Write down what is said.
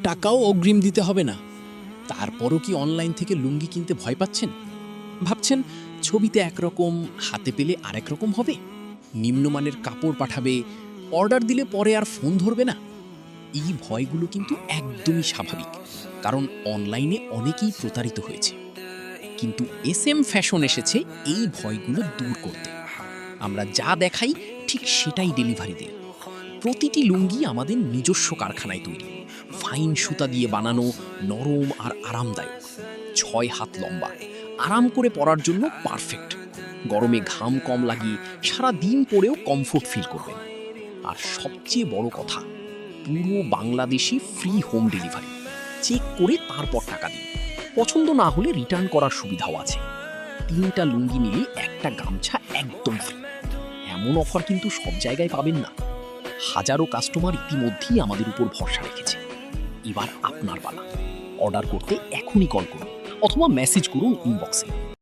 টাকাও অগ্রিম দিতে হবে না। তারপরও কি অনলাইন থেকে লুঙ্গি কিনতে ভয় পাচ্ছেন? ভাবছেন ছবিতে একরকম, হাতে পেলে আরেক রকম হবে? নিম্নমানের কাপড় পাঠাবে, অর্ডার দিলে পরে আর ফোন ধরবে না? এই ভয়গুলো কিন্তু একদমই স্বাভাবিক, কারণ অনলাইনে অনেকেই প্রতারিত হয়েছে। কিন্তু এসএম ফ্যাশন এসেছে এই ভয়গুলো দূর করতে। আমরা যা দেখাই ঠিক সেটাই ডেলিভারি দেই। প্রতিটি লুঙ্গি আমাদের নিজস্ব কারখানায় তৈরি, ফাইন সুতা দিয়ে বানানো, নরম আর আরামদায়ক। 6 হাত লম্বা, আরাম করে পরার জন্য পারফেক্ট। গরমে ঘাম কম লাগিয়ে সারা দিন পরেও কমফোর্ট ফিল করবেন। আর সবচেয়ে বড় কথা, পুরো Bangladeshi free home delivery. Check করে তারপর টাকা দিন। পছন্দ না হলে রিটার্ন করার সুবিধাও আছে। 3টা লুঙ্গি নিলে একটা গামছা একদম ফ্রি। এমন অফার কিন্তু সব জায়গায় পাবেন না। হাজারো কাস্টমার ইতিমধ্যেই আমাদের উপর ভরসা রেখেছে। এবার আপনার পালা। অর্ডার করতে এখনই কল করুন অথবা মেসেজ করুন ইনবক্সে।